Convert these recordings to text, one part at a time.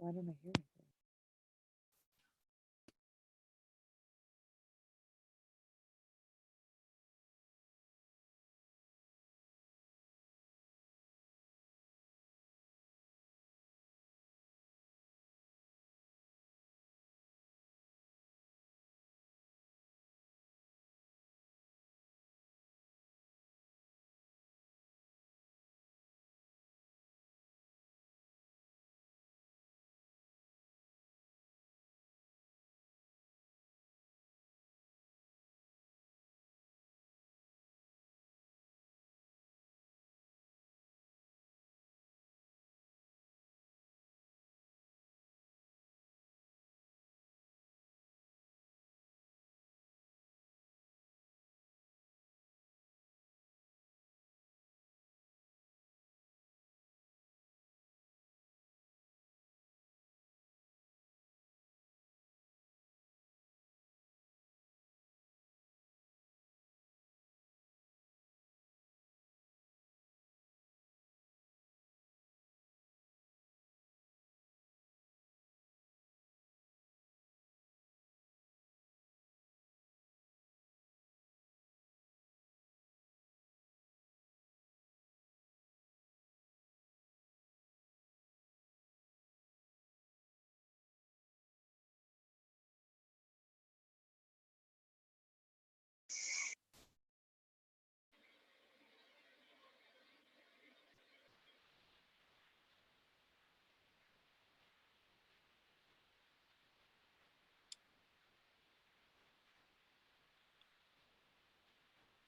Why don't I hear anything?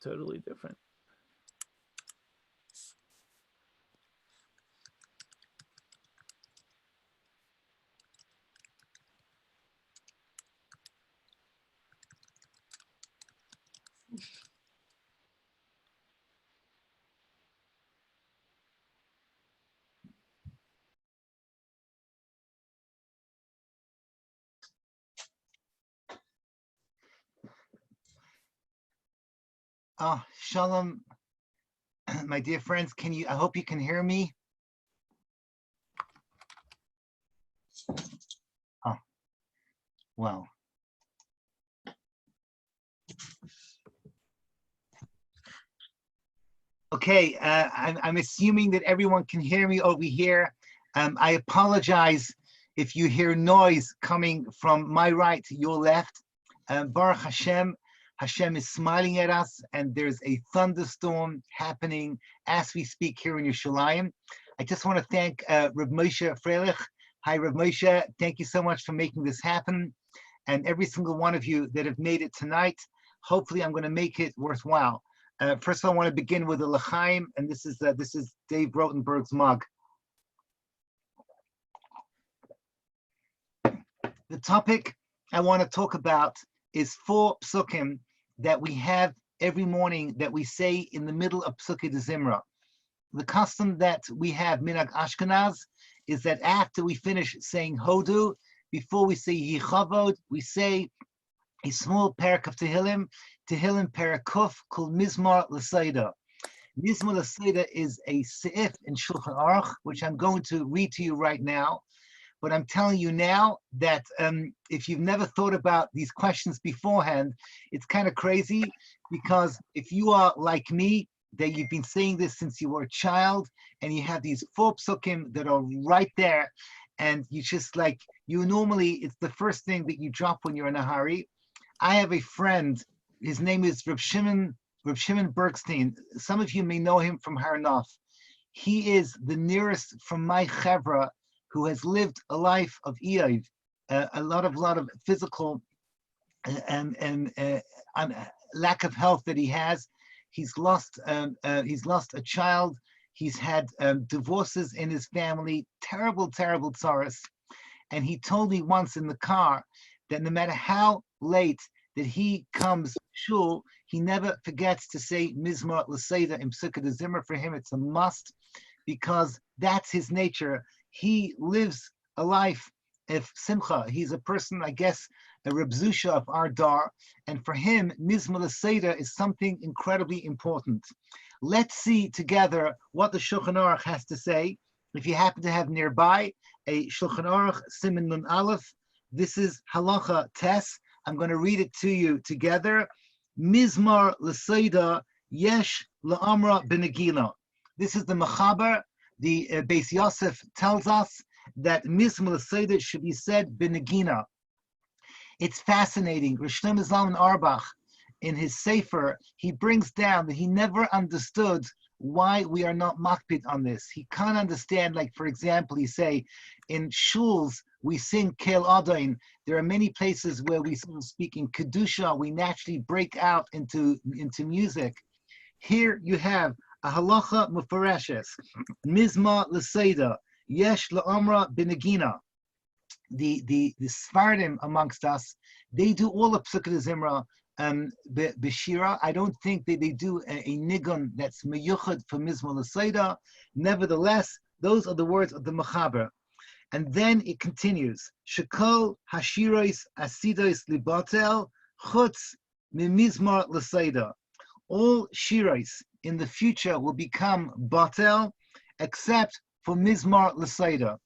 Totally different. Oh, shalom, my dear friends. I hope you can hear me. Oh, well. Okay, I'm assuming that everyone can hear me over here. I apologize if you hear noise coming from my right to your left. Baruch Hashem, Hashem is smiling at us, and there's a thunderstorm happening as we speak here in Yerushalayim. I just want to thank Rav Moshe Freilich. Hi, Rav Moshe. Thank you so much for making this happen. And every single one of you that have made it tonight, hopefully I'm going to make it worthwhile. First of all, I want to begin with a l'chaim, and this is Dave Rotenberg's mug. The topic I want to talk about is 4 psukim that we have every morning that we say in the middle of Psukei de Zimra. The custom that we have, Minhag Ashkenaz, is that after we finish saying Hodu, before we say Yichavod, we say a small parak of Tehillim parak Kuf, called Mizmor L'Seida. Mizmor L'Seida is a seif in Shulchan Aruch, which I'm going to read to you right now. But I'm telling you now that if you've never thought about these questions beforehand, it's kind of crazy, because if you are like me, that you've been saying this since you were a child, and you have these 4 psukim that are right there, and you just like, normally it's the first thing that you drop when you're in a hurry. I have a friend, his name is Reb Shimon Bergstein. Some of you may know him from Har Nof. He is the nearest from my chevra who has lived a life of Eiv, a lot of physical and lack of health that he has. He's lost a child. He's had divorces in his family, terrible tzaras. And he told me once in the car that no matter how late that he comes shul, he never forgets to say Mizmor L'Seida in Psukei de Zimra. For him, it's a must, because that's his nature. He lives a life of simcha. He's a person, I guess, a Reb Zusha of our dar, and for him, Mizmor L'Seida is something incredibly important. Let's see together what the Shulchan Aruch has to say. If you happen to have nearby a Shulchan Aruch Siman Nun Aleph, this is Halacha Tes. I'm going to read it to you together. Mizmor l'Seida yesh la'amra b'negila. This is the Mechaber. The Beis Yosef tells us that Mizmor l'Seida should be said b'negina. It's fascinating. Rosh Shlomo Zalman Auerbach, in his Sefer, he brings down that he never understood why we are not makpid on this. He can't understand, like, for example, he say, in shuls, we sing Kel Adain. There are many places where we speak in Kedusha, we naturally break out into music. Here you have a halacha mufareshes, Mizma l'Seida, yesh la'amra b'negina. The Sfardim amongst us, they do all the Psukei Zimra b'shira. I don't think they do a nigun that's meyuchad for Mizmor l'Seida. Nevertheless, those are the words of the Mechaber. And then it continues, Shekol hashiros asidos libatel chutz mimizmor l'Seida. All shiros in the future will become batel, except for Mizmor l'Seida.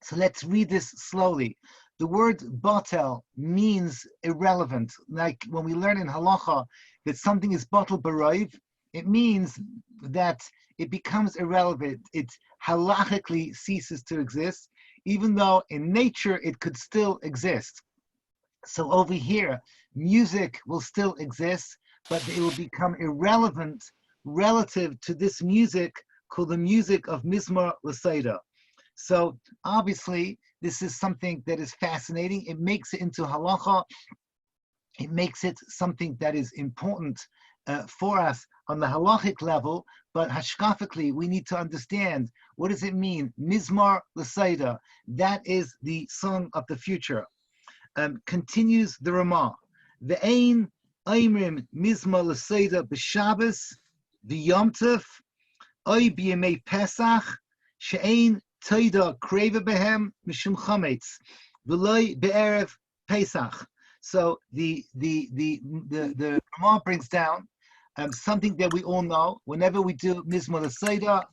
So let's read this slowly. The word batel means irrelevant. Like when we learn in halacha that something is batel b'roiv, it means that it becomes irrelevant. It halachically ceases to exist, even though in nature it could still exist. So over here, music will still exist, but it will become irrelevant relative to this music called the music of Mizmor l'Seida. So obviously, this is something that is fascinating. It makes it into halacha. It makes it something that is important for us on the halachic level, but hashkafically, we need to understand, what does it mean? Mizmor l'Seida, that is the song of the future. Continues the Ramah. Ve'ein aimrim Mizmor l'Seida b'Shabbos, v'Yom Tov, oy b'Yemei Pesach, she'ein Toida kreva behem mishum chametz, v'loy be'erev Pesach. So the Ramah brings down something that we all know. Whenever we do Mizmor l'Seida,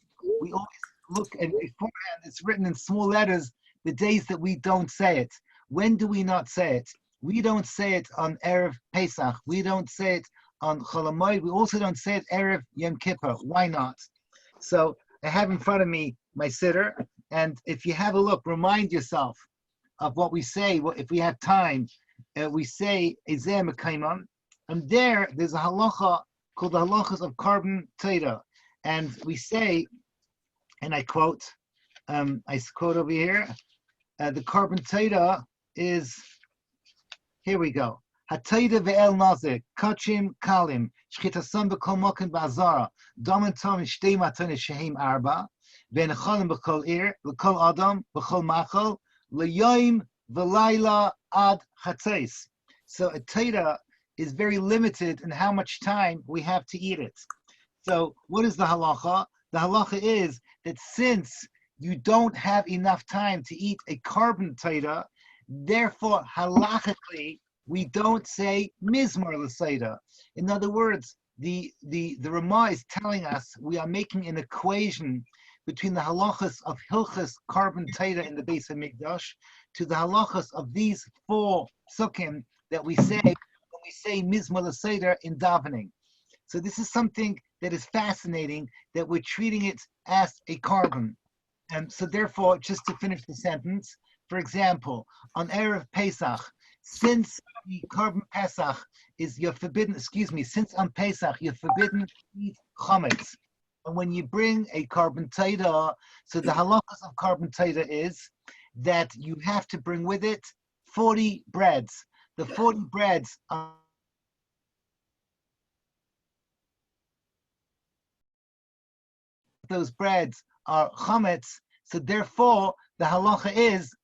we always look at beforehand. It's written in small letters the days that we don't say it. When do we not say it? We don't say it on Erev Pesach. We don't say it on Chol Hamoed. We also don't say it Erev Yom Kippur. Why not? So I have in front of me my siddur, and if you have a look, remind yourself of what we say. If we have time, we say Ezeh Mekayman, and there's a halacha called the halachas of carbon Teda, and we say, and I quote over here, the carbon Teda is, here we go. Hatayda ve'el nazik, kachim kalim, shchitasam b'kol mokin ba'azara, domen tom shtei matanis shehim arba, ve'nechalim b'kol ir, l'kol adam, b'kol machal, l'yoyim v'layla ad chatzais. So a taita is very limited in how much time we have to eat it. So what is the halacha? The halacha is that since you don't have enough time to eat a carbon taita, therefore halachically, we don't say Mizmor l'Seida. In other words, the Ramah is telling us we are making an equation between the halachas of Hilchas carbon Teda in the Beis HaMikdash to the halachas of these 4 psukim that we say when we say Mizmor l'Seida in davening. So this is something that is fascinating, that we're treating it as a carbon. And so therefore, just to finish the sentence, for example, on Erev Pesach, since the carbon Pesach is you're forbidden, since on Pesach you're forbidden to eat chametz. And when you bring a carbon taita, so the halachas of carbon taita is that you have to bring with it 40 breads. The 40 breads are those breads are chametz, so therefore the halacha is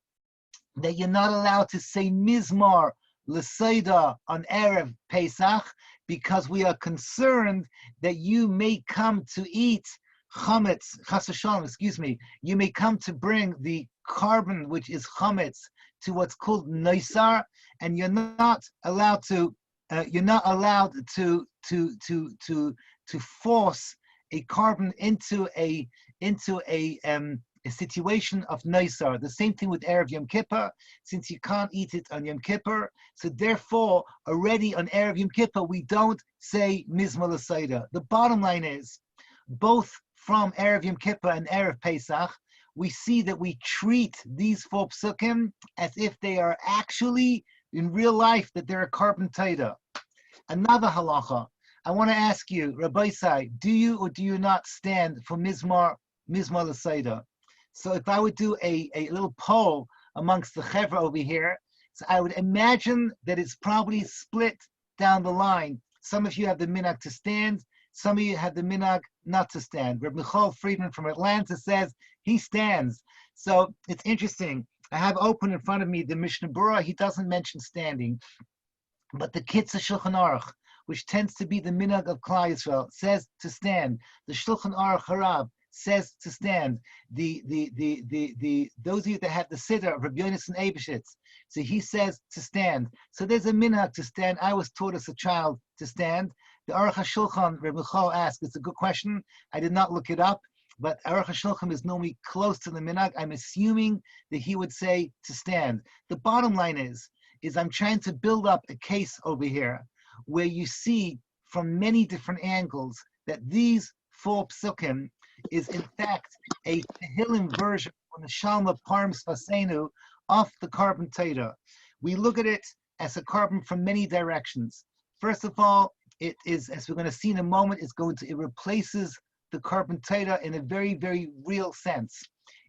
that you're not allowed to say Mizmor l'Seida on Erev Pesach because we are concerned that you may come to eat chametz, chas v'shalom, you may come to bring the carbon, which is chametz, to what's called noisar, and you're not allowed to force a carbon into a a situation of Nissel. The same thing with Erev Yom Kippur, since you can't eat it on Yom Kippur. So therefore, already on Erev Yom Kippur, we don't say Mizmor L'Seder. The bottom line is, both from Erev Yom Kippur and Erev Pesach, we see that we treat these 4 psukim as if they are actually, in real life, that they're a carbon taita. Another halacha, I want to ask you, Rabbi Sai, do you or do you not stand for Mizmor L'Seder? So if I would do a little poll amongst the chevra over here, so I would imagine that it's probably split down the line. Some of you have the minhag to stand, some of you have the minhag not to stand. Reb Michal Friedman from Atlanta says he stands. So it's interesting. I have open in front of me the Mishnah Berurah. He doesn't mention standing, but the Kitzur Shulchan Aruch, which tends to be the minhag of Klal Yisrael, says to stand. The Shulchan Aruch Harab says to stand. The those of you that have the Siddur of Rabbi Yonasan Eibeshitz, so he says to stand. So there's a minhag to stand. I was taught as a child to stand. The Aruch HaShulchan, Reb Michal asked, it's a good question. I did not look it up, but Aruch HaShulchan is normally close to the minhag. I'm assuming that he would say to stand. The bottom line is I'm trying to build up a case over here where you see from many different angles that these 4 psukim is in fact a Tehillim version of the Shalma Parm Sfasenu of the carbon taita. We look at it as a carbon from many directions. First of all, it is, as we're going to see in a moment, it replaces the carbon taita in a very, very real sense.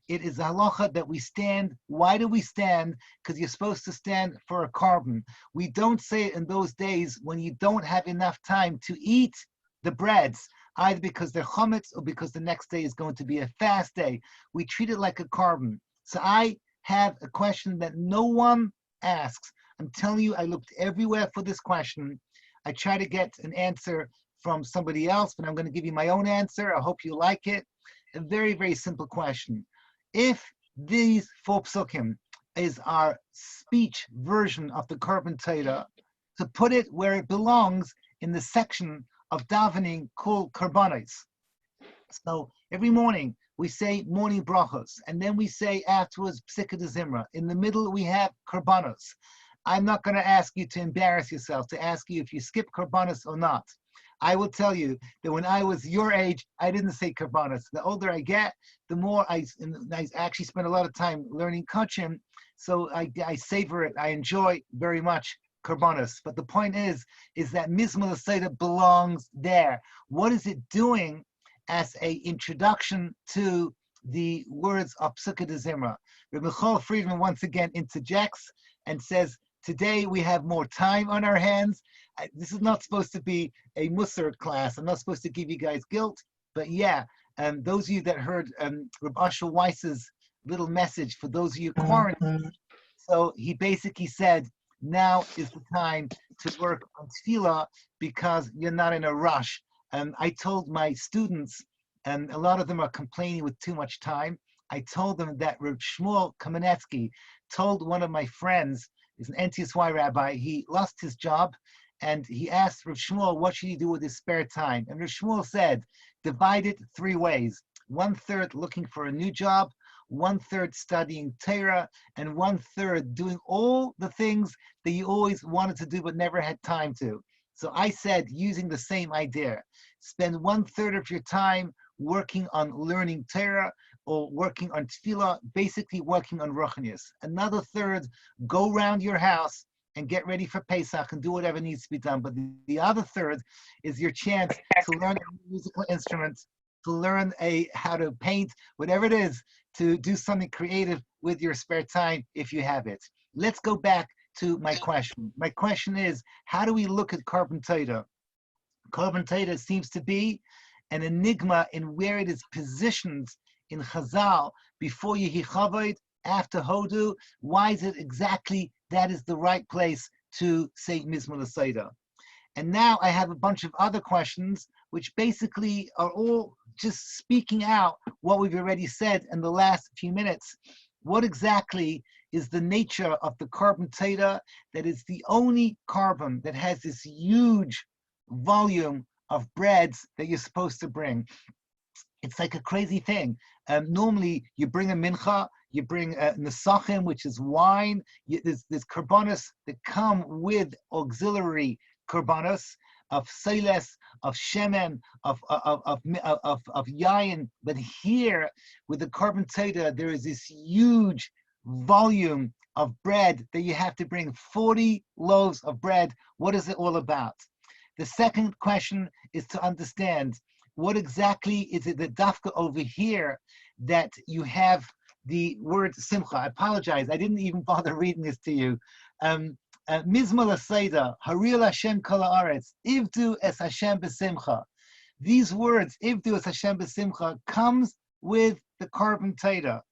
It is a halacha that we stand. Why do we stand? Because you're supposed to stand for a carbon. We don't say it in those days when you don't have enough time to eat the breads, either because they're chametz or because the next day is going to be a fast day. We treat it like a carbon. So I have a question that no one asks. I'm telling you, I looked everywhere for this question. I try to get an answer from somebody else, but I'm going to give you my own answer. I hope you like it. A very, very simple question. If these 4 psukim is our speech version of the carbon taita, to put it where it belongs in the section of davening called karbanos. So every morning we say morning brachos, and then we say afterwards psika de zimra. In the middle we have karbanos. I'm not going to ask you to embarrass yourself, to ask you if you skip karbanos or not. I will tell you that when I was your age, I didn't say karbanos. The older I get, the more I actually spend a lot of time learning kachim, so I savor it. I enjoy very much karbanos. But the point is that Mizmor L'Seder belongs there. What is it doing as an introduction to the words of Psukkah de Zimra? Reb Michal Friedman once again interjects and says, today we have more time on our hands. This is not supposed to be a Musar class. I'm not supposed to give you guys guilt, but yeah, those of you that heard Reb Asher Weiss's little message for those of you quarantined, so he basically said, now is the time to work on tefillah because you're not in a rush. I told my students, and a lot of them are complaining with too much time, I told them that Reb Shmuel Kamenetsky told one of my friends, he's an NTSY rabbi, he lost his job, and he asked Reb Shmuel, what should he do with his spare time? And Reb Shmuel said, divide it 3 ways. 1/3 looking for a new job, 1/3 studying Torah, and 1/3 doing all the things that you always wanted to do but never had time to. So I said, using the same idea, spend 1/3 of your time working on learning Torah or working on tefillah, basically working on ruchnius. Another 1/3, go around your house and get ready for Pesach and do whatever needs to be done. But the other 1/3 is your chance to learn a musical instrument, to learn how to paint, whatever it is, to do something creative with your spare time if you have it. Let's go back to my question. My question is, how do we look at carbon taita? Carbon taita seems to be an enigma in where it is positioned in Chazal before Yehi Chavod, after Hodu. Why is it exactly that is the right place to say Mizmor L'Seder? And now I have a bunch of other questions which basically are all just speaking out what we've already said in the last few minutes. What exactly is the nature of the carbon taita that is the only carbon that has this huge volume of breads that you're supposed to bring? It's like a crazy thing. Normally, you bring a mincha, you bring nesachim, which is wine. There's korbanos that come with auxiliary korbanos of seiles, of shemen, of yayin. But here, with the korban teda, there is this huge volume of bread that you have to bring 40 loaves of bread. What is it all about? The second question is to understand what exactly is it that dafka over here that you have the word simcha. I apologize, I didn't even bother reading this to you. Mizmor l'seida, haril Hashem kol haaretz, ivdu es Hashem b'simcha. These words, ivdu es Hashem b'simcha, comes with the korban teda.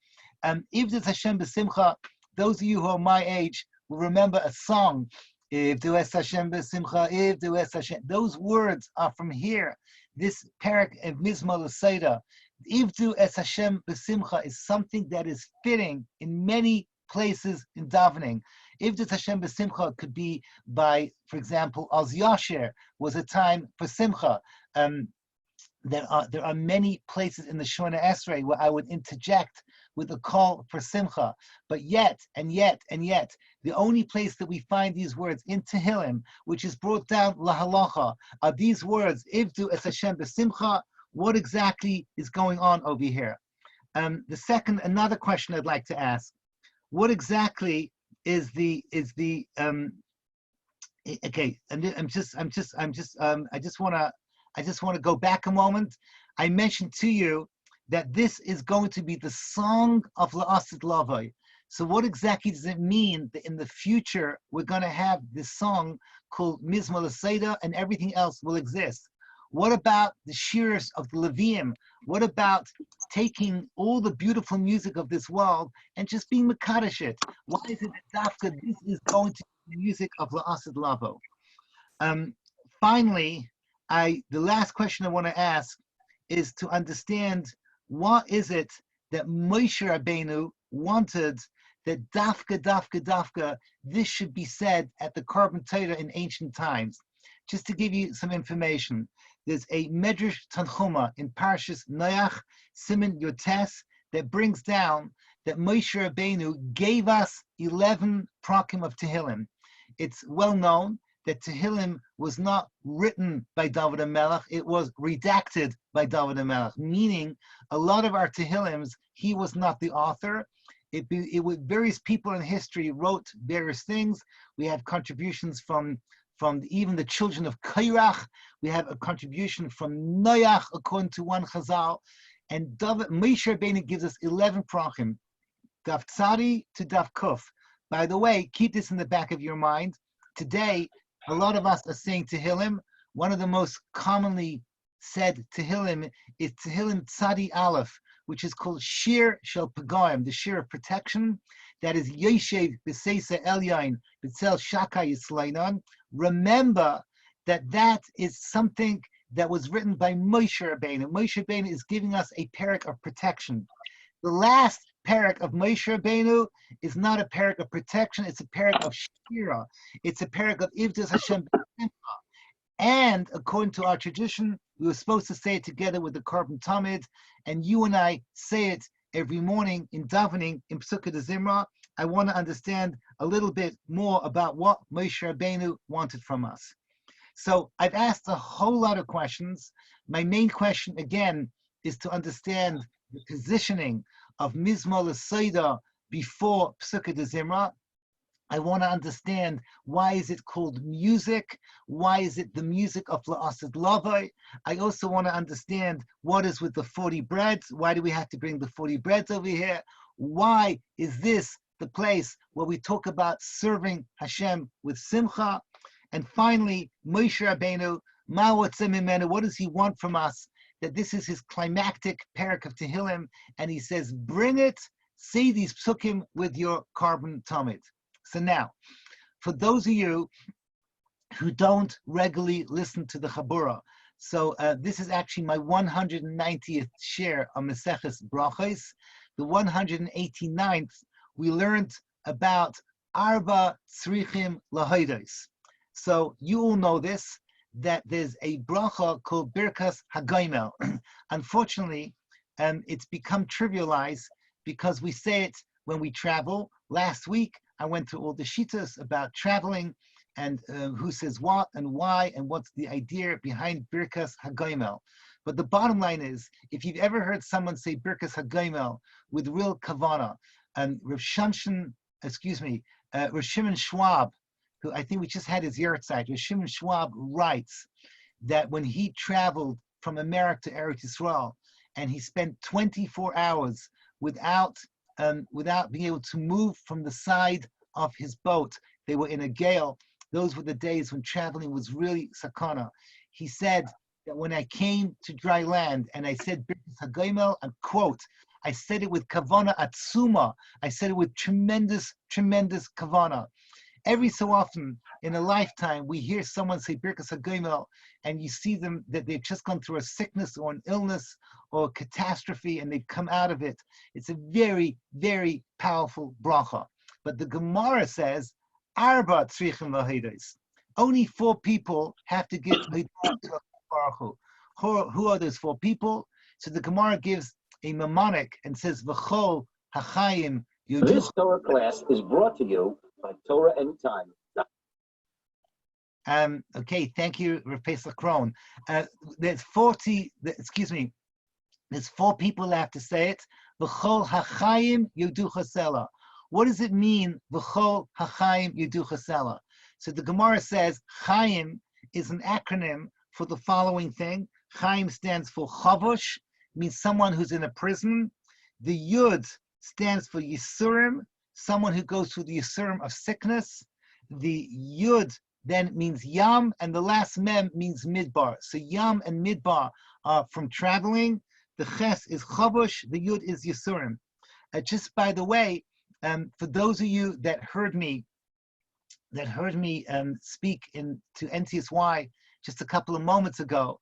Ivdu es Hashem b'simcha, those of you who are my age will remember a song, ivdu es Hashem b'simcha, ivdu es Hashem. Those words are from here. This parak of Mizmor l'seida, ivdu es Hashem b'simcha, is something that is fitting in many places in davening. Ivdu es Hashem b'simcha could be by, for example, Az Yasher was a time for simcha. There are many places in the Shemona Esrei where I would interject with a call for simcha, but yet, the only place that we find these words in Tehillim, which is brought down lahalacha, are these words, Ivdu es Hashem b'simcha. What exactly is going on over here? Another question I'd like to ask: what exactly is the okay? I just want to go back a moment. I mentioned to you that this is going to be the song of La'asid Lavai. So what exactly does it mean that in the future we're going to have this song called Mizmor l'seida and everything else will exist? What about the shirs of the Levium? What about taking all the beautiful music of this world and just being Mekadosh it? Why is it that Dafka, this is going to be the music of La'asid Lavo? Finally, the last question I want to ask is to understand what is it that Moshe Rabbeinu wanted that dafka, this should be said at the korban teda in ancient times. Just to give you some information, there's a Medrash Tanchuma in Parshas Noach, Siman Yotes, that brings down that Moshe Rabbeinu gave us 11 prakim of Tehillim. It's well known that Tehillim was not written by David HaMelech, it was redacted by David HaMelech, meaning a lot of our Tehillims, he was not the author. Various people in history wrote various things. We have contributions from even the children of Kairach. We have a contribution from Noach, according to one Chazal. And Moshe Rabbeinu gives us 11 prachim, Daf Tzadi to Daf Kuf. By the way, keep this in the back of your mind. Today, a lot of us are saying Tehillim. One of the most commonly said Tehillim is Tehillim Tzadi Aleph, which is called Shir Shel Pagoim, the Shir of protection. That is Yeshev B'Seisa Elyain B'Tzel Shaka Yislainon. Remember that is something that was written by Moshe Rabbeinu. Moshe Rabbeinu is giving us a parak of protection. The last parak of Moshe Rabbeinu is not a parak of protection, it's a parak of Shira. It's a parak of Ivdas Hashem. And according to our tradition, we were supposed to say it together with the korban tamid, and you and I say it every morning in davening in Pesukei de Zimra. I want to understand a little bit more about what Moshe Rabbeinu wanted from us. So I've asked a whole lot of questions. My main question, again, is to understand the positioning of Mizmor l'seida before Pesukei de Zimra. I want to understand why is it called music? Why is it the music of La'asid Lavai? I also want to understand what is with the 40 breads. Why do we have to bring the 40 breads over here? Why is this the place where we talk about serving Hashem with simcha? And finally, Moshe Rabbeinu, Ma Wotzeh Mimenu, what does he want from us? That this is his climactic parak of Tehillim, and he says, bring it, say these psukim with your korban tamid. So now, for those of you who don't regularly listen to the Chabura, so this is actually my 190th share on Maseches Brachos. The 189th, we learned about Arba Tzrichim Lahodos. So you all know this, that there's a bracha called Birkas Hagoimel. Unfortunately, it's become trivialized because we say it when we travel. Last week, I went through all the shitas about traveling and who says what and why and what's the idea behind Birkas Hagoimel. But the bottom line is, if you've ever heard someone say Birkas Hagoimel with real kavana, and Rav Shimon Schwab, who I think we just had his yahrzeit, Rav Shimon Schwab writes that when he traveled from America to Eretz Yisrael, and he spent 24 hours without being able to move from the side of his boat. They were in a gale. Those were the days when traveling was really sakana. He said that when I came to dry land and I said Birkas Hagoimel, and quote, I said it with kavana atzuma. I said it with tremendous, tremendous kavana. Every so often in a lifetime, we hear someone say Birkas Hagoimel, and you see them that they've just gone through a sickness or an illness or a catastrophe, and they've come out of it. It's a very, very powerful bracha. But the Gemara says, Arba tzrichim lahidos. Only 4 people have to give Hidah to a Baruch Hu. Who are those 4 people? So the Gemara gives a mnemonic and says, V'chol hachayim yuduch. This Torah class is brought to you by Torah Anytime. Okay, thank you, Rav Pesach Kron. There's 4 people that have to say it. V'chol hachayim yuduch hasela. What does it mean, V'chol hachayim yuduch hasela? So the Gemara says, Chaim is an acronym for the following thing. Chaim stands for Chavush, means someone who's in a prison. The Yud stands for Yisurim, someone who goes through the Yisurim of sickness. The Yud then means Yam, and the last Mem means Midbar. So Yam and Midbar are from traveling. The Ches is Chavush, the Yud is Yisurim. Just by the way, for those of you that heard me speak to NTSY just a couple of moments ago,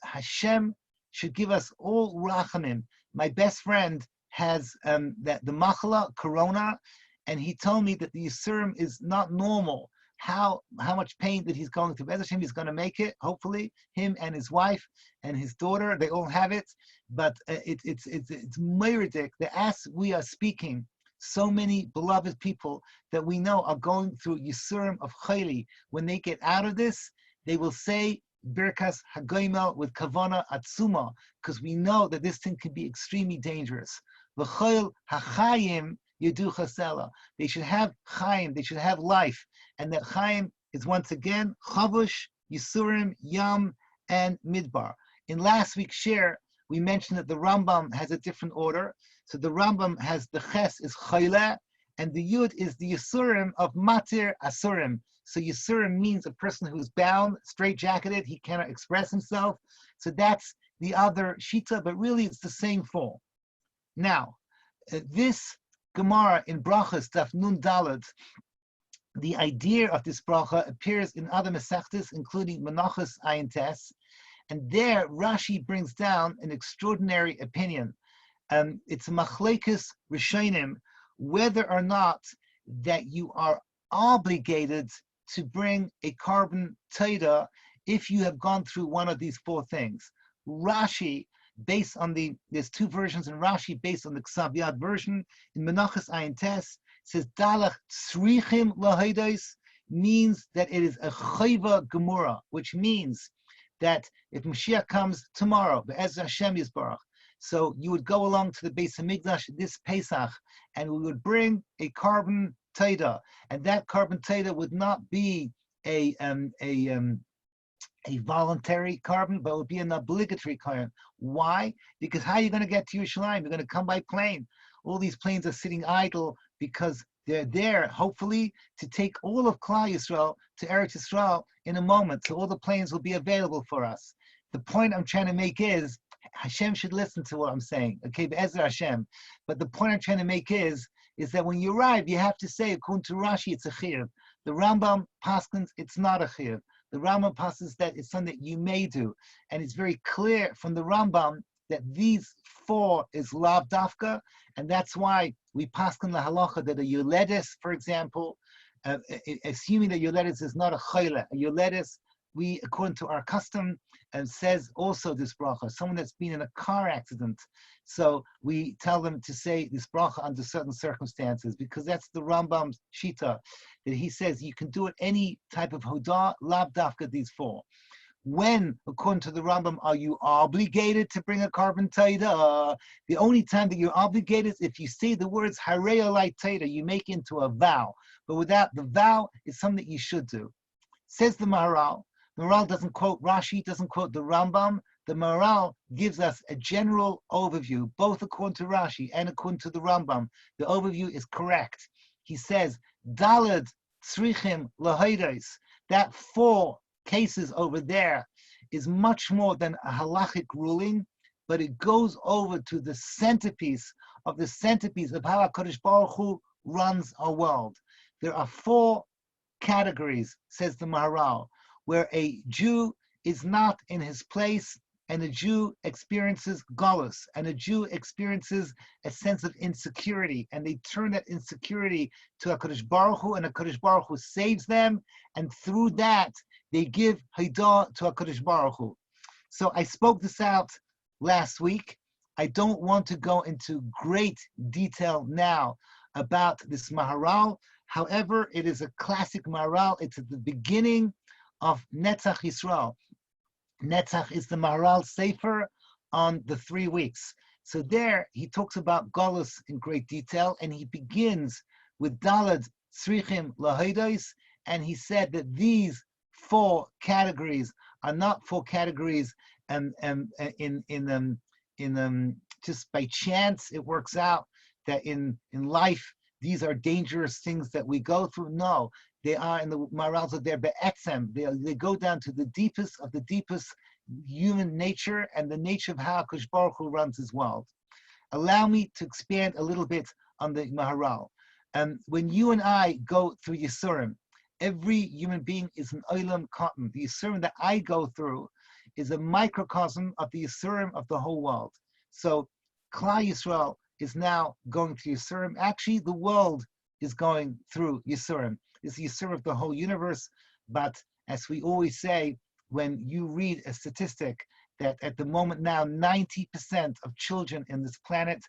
Hashem should give us all rachamim. My best friend has the machala, corona, and he told me that the Yisurim is not normal. How much pain that he's going through. Bez Hashem, he's going to make it, hopefully, him and his wife and his daughter, they all have it. But it's meridic that as we are speaking, so many beloved people that we know are going through Yisurim of Chayli. When they get out of this, they will say Birkas Hagoimel with Kavana Atzuma, because we know that this thing can be extremely dangerous. V'chol hachayim yudu chasela. They should have Chaim, they should have life. And that Chaim is once again Chavush, Yisurim, Yam, and Midbar. In last week's share, we mentioned that the Rambam has a different order. So the Rambam has the Ches is Chayle, and the Yud is the Yisurim of Matir Asurim. So Yisurim means a person who's bound, straitjacketed, he cannot express himself. So that's the other Shita, but really it's the same form. Now, this Gemara in Brachas, Daf Nun Daled, the idea of this bracha appears in other Masechtas, including Menachos Ayin Tes, and there Rashi brings down an extraordinary opinion. It's a machlekes rishonim whether or not that you are obligated to bring a carbon teda if you have gone through one of these 4 things. Rashi, based on there's 2 versions in Rashi based on the Ksav Yad version. In Menachos Ayin Tes says Dalach Tzrichim Lahidos means that it is a chayva gemura, which means that if Mashiach comes tomorrow, Be'ez Hashem Yisbarach, so you would go along to the Beis Hamikdash this Pesach, and we would bring a carbon teda, and that carbon teda would not be a voluntary carbon, but it would be an obligatory carbon. Why? Because how are you going to get to Yerushalayim? You're going to come by plane. All these planes are sitting idle because they're there, hopefully, to take all of Klal Yisrael to Eretz Yisrael in a moment. So all the planes will be available for us. The point I'm trying to make is, Hashem should listen to what I'm saying, okay, Be'ezer Hashem. But the point I'm trying to make is that when you arrive, you have to say, according to Rashi, it's a chiyuv. The Rambam paskins, it's not a chiyuv. The Rambam passes that it's something that you may do. And it's very clear from the Rambam that these 4 is lav dafka, and that's why we paskin la halacha that a yuledes, for example, assuming that Yoledes is not a chayla. A Yoledes, we, according to our custom, says also this bracha, someone that's been in a car accident. So we tell them to say this bracha under certain circumstances, because that's the Rambam's shita, that he says you can do it any type of hodah, lav dafka these four. When, according to the Rambam, are you obligated to bring a carbon taida? The only time that you're obligated is if you say the words harei alai taida, you make into a vow. But without the vow, it's something that you should do. Says the Maharal. The Maharal doesn't quote Rashi, doesn't quote the Rambam. The Maharal gives us a general overview, both according to Rashi and according to the Rambam. The overview is correct. He says, Dalad tzrichim lahaidos, that 4 cases over there is much more than a halachic ruling, but it goes over to the centerpiece of how HaKadosh Baruch Hu runs our world. There are 4 categories, says the Maharal, where a Jew is not in his place, and a Jew experiences galus, and a Jew experiences a sense of insecurity, and they turn that insecurity to HaKadosh Baruch Hu, and HaKadosh Baruch Hu saves them, and through that, they give Haidah to HaKadosh Baruch Hu. So I spoke this out last week. I don't want to go into great detail now about this Maharal. However, it is a classic Maharal. It's at the beginning of Netzach Yisrael. Netzach is the Maharal Sefer on the 3 weeks. So there he talks about Golus in great detail, and he begins with Dalad Tzrichim Lahaidos, and he said that these 4 categories are not 4 categories just by chance. It works out that in life these are dangerous things that we go through. No, they are in the Maharals of their be'etzem. They go down to the deepest of the deepest human nature and the nature of how HaKadosh Baruch Hu runs his world. Allow me to expand a little bit on the Maharal. When you and I go through Yisurim, every human being is an olam cotton. The Yisurim that I go through is a microcosm of the Yisurim of the whole world. So Klal Yisrael is now going through Yisurim. Actually, the world is going through Yisurim. It's the Yisurim of the whole universe. But as we always say, when you read a statistic that at the moment now 90% of children in this planet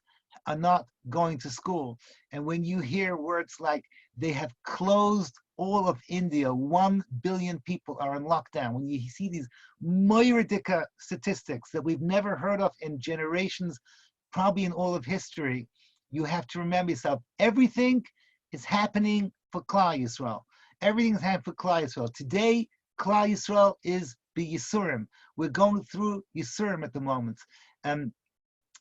are not going to school. And when you hear words like they have closed all of India, 1 billion people are in lockdown, when you see these moiridika statistics that we've never heard of in generations, probably in all of history, you have to remember yourself, everything is happening for Klal Yisrael. Everything is happening for Klal Yisrael. Today, Klal Yisrael is the Yisurim. We're going through Yisurim at the moment.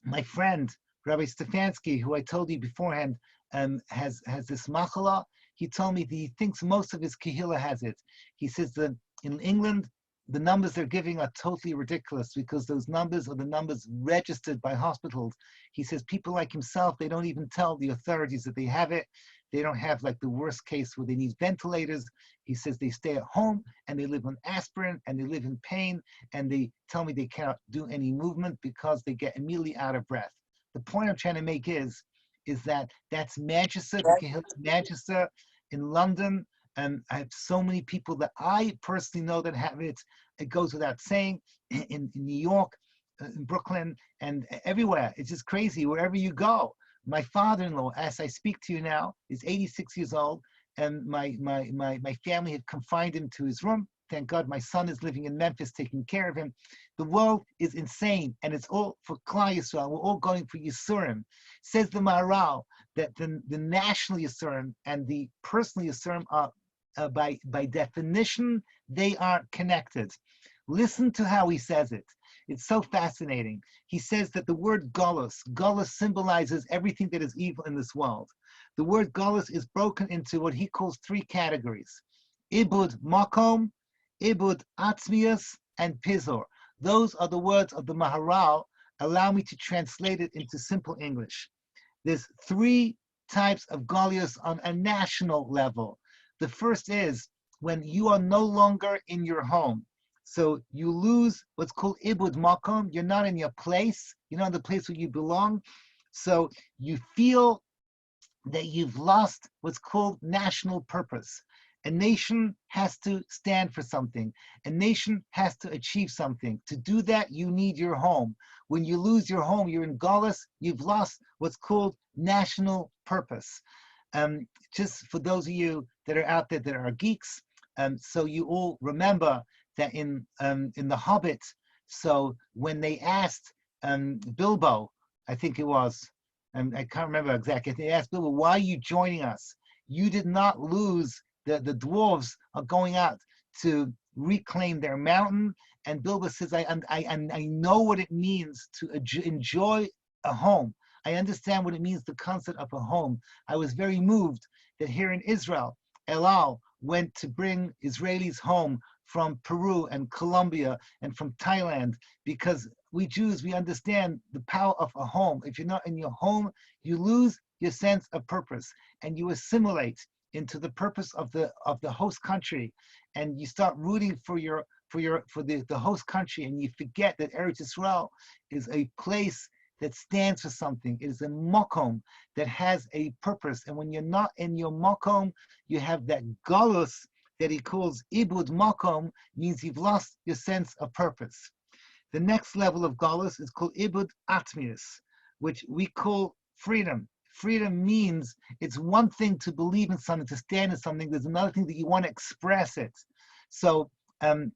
My friend, Rabbi Stefanski, who I told you beforehand, has this machala. He told me that he thinks most of his kehillah has it. He says that in England, the numbers they're giving are totally ridiculous because those numbers are the numbers registered by hospitals. He says people like himself, they don't even tell the authorities that they have it. They don't have like the worst case where they need ventilators. He says they stay at home and they live on aspirin and they live in pain and they tell me they cannot do any movement because they get immediately out of breath. The point I'm trying to make is that that's Manchester, the Kehillah Manchester, in London. And I have so many people that I personally know that have it. It goes without saying, in New York, in Brooklyn, and everywhere. It's just crazy wherever you go. My father-in-law, as I speak to you now, is 86 years old, and my family had confined him to his room. Thank God my son is living in Memphis taking care of him. The world is insane, and it's all for Klal Yisrael. We're all going for Yisurim. Says the Maharal that the national Yisurim and the personal Yisurim are, by definition, they are connected. Listen to how he says it. It's so fascinating. He says that the word galus symbolizes everything that is evil in this world. The word galus is broken into what he calls 3 categories: ibud makom, ibud atzmius, and pizor. Those are the words of the Maharal. Allow me to translate it into simple English. There's 3 types of galus on a national level. The first is when you are no longer in your home. So you lose what's called ibud makom. You're not in your place. You're not in the place where you belong. So you feel that you've lost what's called national purpose. A nation has to stand for something. A nation has to achieve something. To do that, you need your home. When you lose your home, you're in Galus, you've lost what's called national purpose. Just for those of you that are out there that are geeks, so you all remember that in The Hobbit, so when they asked Bilbo, I think it was, I can't remember exactly, they asked Bilbo, why are you joining us? You did not lose, the dwarves are going out to reclaim their mountain. And Bilbo says, I know what it means to enjoy a home. I understand what it means, the concept of a home. I was very moved that here in Israel, El Al went to bring Israelis home from Peru and Colombia and from Thailand, because we Jews, we understand the power of a home. If you're not in your home, you lose your sense of purpose and you assimilate into the purpose of the host country, and you start rooting for the host country, and you forget that Eretz Yisrael is a place that stands for something. It is a makom that has a purpose. And when you're not in your makom, you have that galus that he calls ibud makom, means you've lost your sense of purpose. The next level of galus is called ibud atmius, which we call freedom. Freedom means it's one thing to believe in something, to stand in something. There's another thing that you want to express it. So I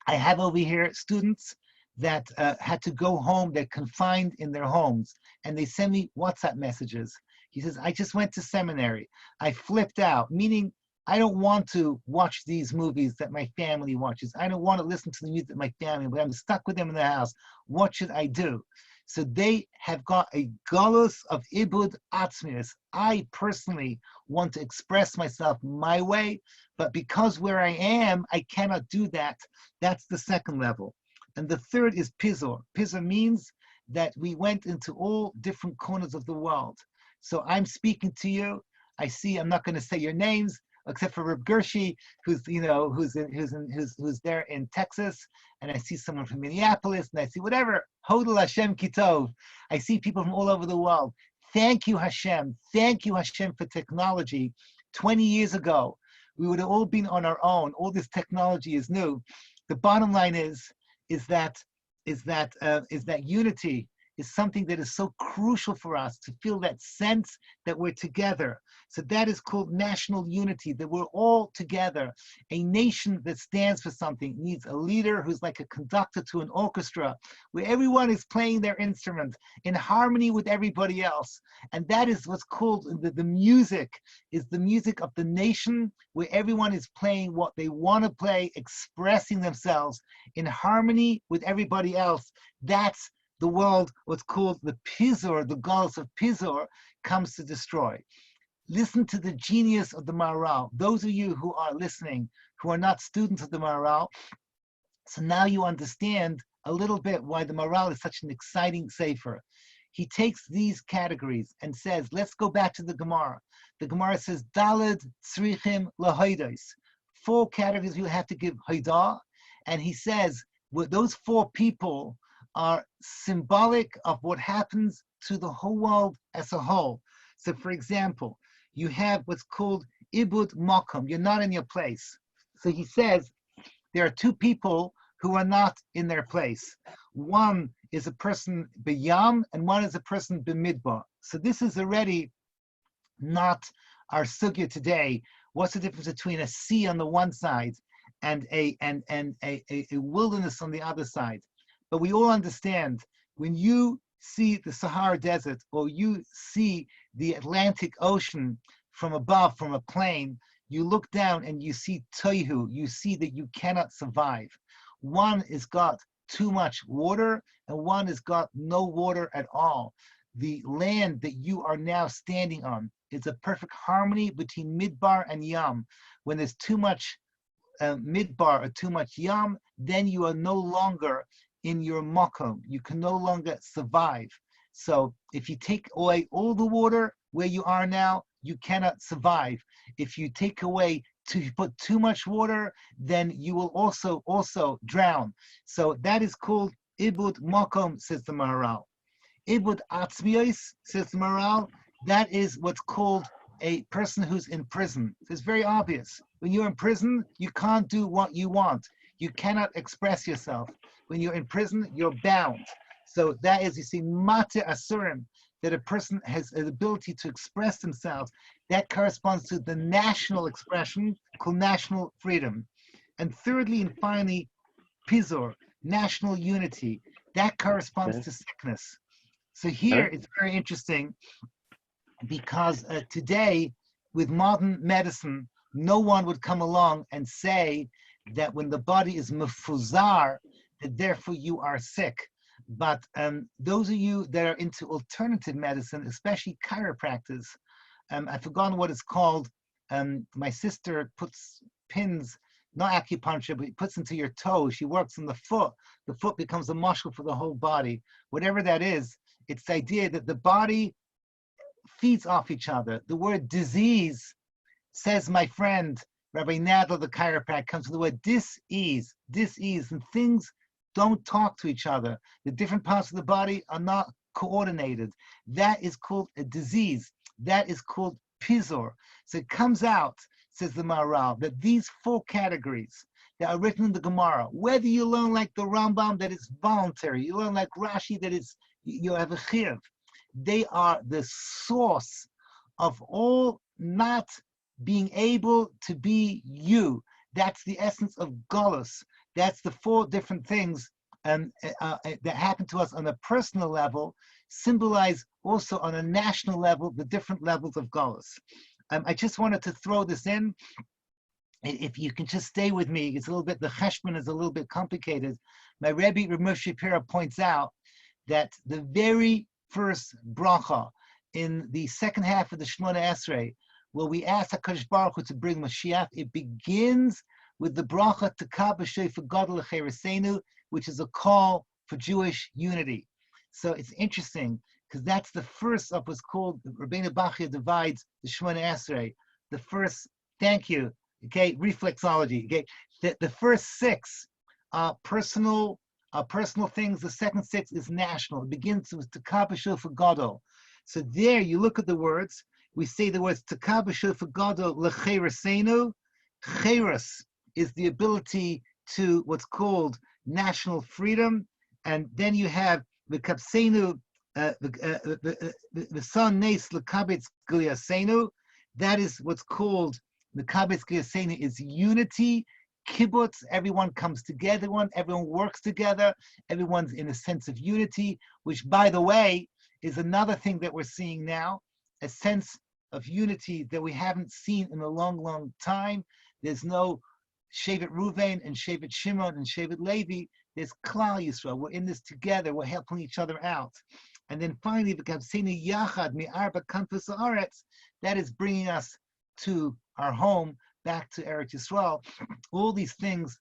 have over here students that had to go home, they're confined in their homes, and they send me WhatsApp messages. He says, I just went to seminary. I flipped out, meaning I don't want to watch these movies that my family watches. I don't want to listen to the music that my family, but I'm stuck with them in the house. What should I do? So they have got a galus of ibud atzmius. I personally want to express myself my way, but because where I am, I cannot do that. That's the second level. And the third is pizor. Pizor means that we went into all different corners of the world. So I'm speaking to you. I see, I'm not going to say your names, except for Reb Gershi, who's there in Texas, and I see someone from Minneapolis, and I see whatever, Hodel Hashem Kitov. I see people from all over the world. Thank you, Hashem. Thank you, Hashem, for technology. 20 years ago, we would have all been on our own. All this technology is new. The bottom line is that unity is something that is so crucial for us, to feel that sense that we're together. So that is called national unity, that we're all together. A nation that stands for something needs a leader who's like a conductor to an orchestra, where everyone is playing their instrument in harmony with everybody else. And that is what's called, the music is the music of the nation, where everyone is playing what they want to play, expressing themselves in harmony with everybody else. That's the world, what's called the pizor, the galus of pizor, comes to destroy. Listen to the genius of the Maharal. Those of you who are listening, who are not students of the Maharal, so now you understand a little bit why the Maharal is such an exciting sefer. He takes these categories and says, let's go back to the Gemara. The Gemara says, Daled tzrichim lahodos. 4 categories you have to give haidah. And he says, well, those 4 people are symbolic of what happens to the whole world as a whole. So for example, you have what's called ibud makom, you're not in your place. So he says there are 2 people who are not in their place. One is a person b'yam and one is a person b'midbar. So this is already not our sugya today. What's the difference between a sea on the one side and a wilderness on the other side? But we all understand, when you see the Sahara Desert or you see the Atlantic Ocean from above, from a plane, you look down and you see toihu, you see that you cannot survive. One has got too much water and one has got no water at all. The land that you are now standing on is a perfect harmony between midbar and yam. When there's too much midbar or too much yam, then you are no longer in your makom, you can no longer survive. So if you take away all the water where you are now, you cannot survive. If you take away, put too much water, then you will also drown. So that is called ibud makom, says the Maharal. Ibud atzmiyos, says the Maharal, That is what's called a person who's in prison. It's very obvious. When you're in prison, you can't do what you want. You cannot express yourself. When you're in prison, you're bound. So that is, you see, mate asurim, that a person has an ability to express themselves. That corresponds to the national expression called national freedom. And thirdly and finally, pizor, national unity. That corresponds to sickness. So here it's very interesting because today, with modern medicine, no one would come along and say that when the body is mefuzar, that therefore you are sick. But those of you that are into alternative medicine, especially chiropractors, I've forgotten what it's called. My sister puts pins, not acupuncture, but puts into your toe. She works on the foot. The foot becomes a muscle for the whole body. Whatever that is, it's the idea that the body feeds off each other. The word disease, says my friend, Rabbi Nadler, the chiropractor, comes from the word dis-ease, and things don't talk to each other. The different parts of the body are not coordinated. That is called a disease. That is called pizor. So it comes out, says the Maharal, that these four categories that are written in the Gemara, whether you learn like the Rambam that is voluntary, you learn like Rashi that is, you have a chiyuv, they are the source of all not being able to be you. That's the essence of Golus. That's the four different things that happen to us on a personal level, symbolize also on a national level the different levels of Golus. I just wanted to throw this in. If you can just stay with me, it's a little bit, the cheshbon is a little bit complicated. My Rebbe, Rav Moshe Shapiro, points out that the very first bracha in the second half of the Shemona Esrei, where we ask HaKadosh Baruch Hu to bring Mashiach, it begins with the bracha Tekah b'shofar gadol l'cheresenu, which is a call for Jewish unity. So it's interesting because that's the first of what's called, Rabbeinu Bachya divides the Shemona Esrei. The first, thank you, okay, reflexology, okay. The first six are personal things. The second six is national. It begins with Tekah b'shofar gadol. So there you look at the words. We say the words Tekah b'shofar gadol l'cheresenu. Cheres is the ability to what's called national freedom, and then you have the kapsenu, the son nes l'kabetz giliasenu. That is what's called the kabetz giliasenu is unity. Kibbutz, everyone comes together, everyone works together, everyone's in a sense of unity, which, by the way, is another thing that we're seeing now, a sense of unity that we haven't seen in a long, long time. There's no Shevet Ruvain and Shevet Shimon and Shevet Levi. There's Klal Yisrael. We're in this together. We're helping each other out. And then finally, V'kavseinu yachad mi'arba kanfus haaretz, that is bringing us to our home, back to Eretz Yisrael. All these things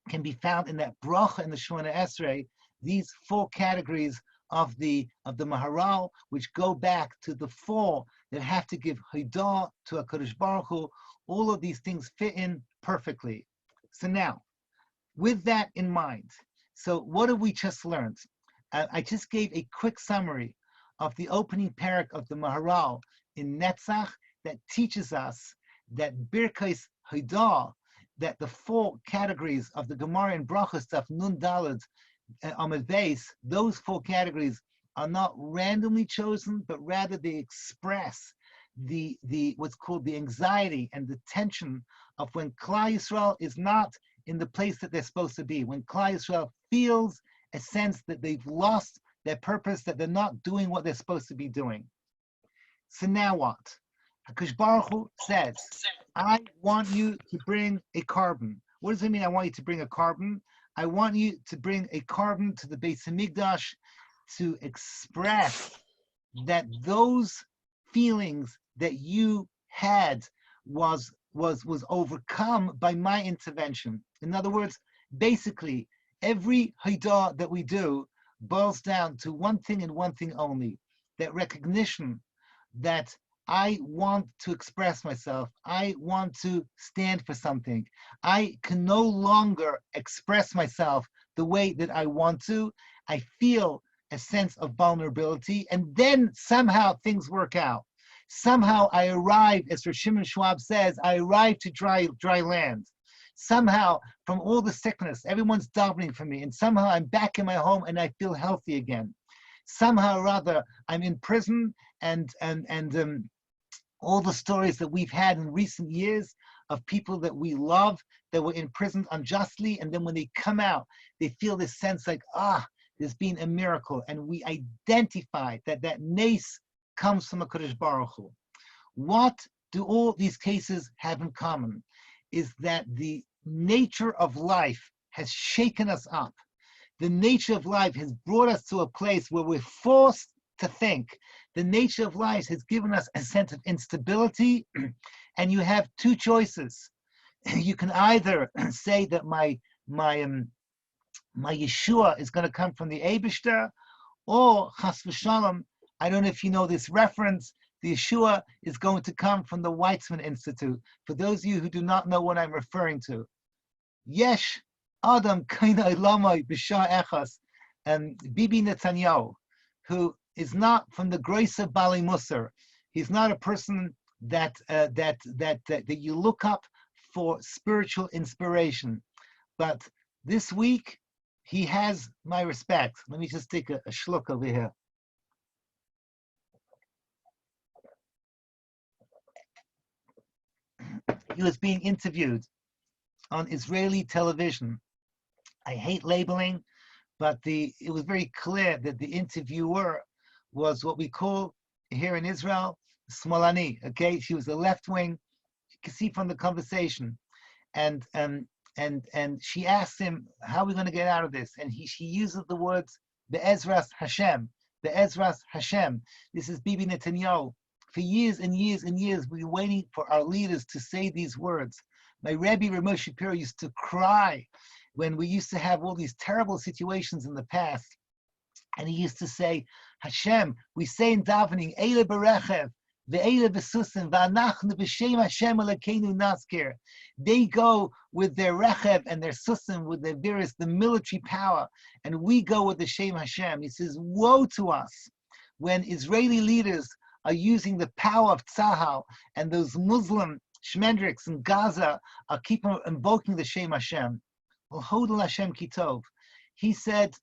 can be found in that bracha in the Shemona Esrei, these four categories of the Maharal, which go back to the four that have to give Haidah to HaKadosh Baruch Hu. All of these things fit in perfectly. So now, with that in mind, so what have we just learned? I just gave a quick summary of the opening parak of the Maharal in Netzach that teaches us that Birkais Haidah, that the four categories of the Gemara and Brachos stuff, Nun Daled, Amud Beis, those four categories are not randomly chosen, but rather they express the what's called the anxiety and the tension of when Klal Yisrael is not in the place that they're supposed to be, when Klal Yisrael feels a sense that they've lost their purpose, that they're not doing what they're supposed to be doing. So now what? HaKadosh Baruch Hu says, I want you to bring a carbon. What does it mean, I want you to bring a carbon? I want you to bring a carbon to the Beis Hamikdash to express that those feelings that you had was overcome by my intervention. In other words, basically, every Haidah that we do boils down to one thing and one thing only, that recognition that I want to express myself. I want to stand for something. I can no longer express myself the way that I want to. I feel a sense of vulnerability, and then somehow things work out. Somehow I arrive, as Rosh Shimon Schwab says, I arrive to dry land. Somehow, from all the sickness, everyone's davening for me, and somehow I'm back in my home and I feel healthy again. Somehow or other, I'm in prison, and all the stories that we've had in recent years of people that we love that were imprisoned unjustly, and then when they come out, they feel this sense like, there's been a miracle, and we identify that nace comes from a Kodesh Baruch Hu. What do all these cases have in common? Is that the nature of life has shaken us up. The nature of life has brought us to a place where we're forced to think. The nature of life has given us a sense of instability, and you have two choices. You can either say that my Yeshua is going to come from the Eibishter, or Chas v'Shalom, I don't know if you know this reference, the Yeshua is going to come from the Weizmann Institute. For those of you who do not know what I'm referring to, Yesh Adam Kainai Lamai B'Shah Echas, and Bibi Netanyahu, who is not from the grace of Bali Musar. He's not a person that you look up for spiritual inspiration. But this week, he has my respect. Let me just take a shluck over here. He was being interviewed on Israeli television. I hate labeling, but it was very clear that the interviewer was what we call here in Israel, Smolani, okay? She was a left wing, you can see from the conversation. And she asked him, how are we going to get out of this? And she uses the words, Be'ezras Hashem, Be'ezras Hashem. This is Bibi Netanyahu. For years and years and years, we were waiting for our leaders to say these words. My Rebbe Ramesh Shapiro used to cry when we used to have all these terrible situations in the past. And he used to say, Hashem, we say in davening, Eile berechev, ve'eile besusim, va'anachnu b'shem Hashem Elokeinu naskir. They go with their rechev and their susim, with their various, the military power, and we go with the Shem Hashem. He says, woe to us when Israeli leaders are using the power of Tzahal, and those Muslim shmendriks in Gaza are keeping invoking the Shem Hashem. Hodel Hashem Kitov. He said,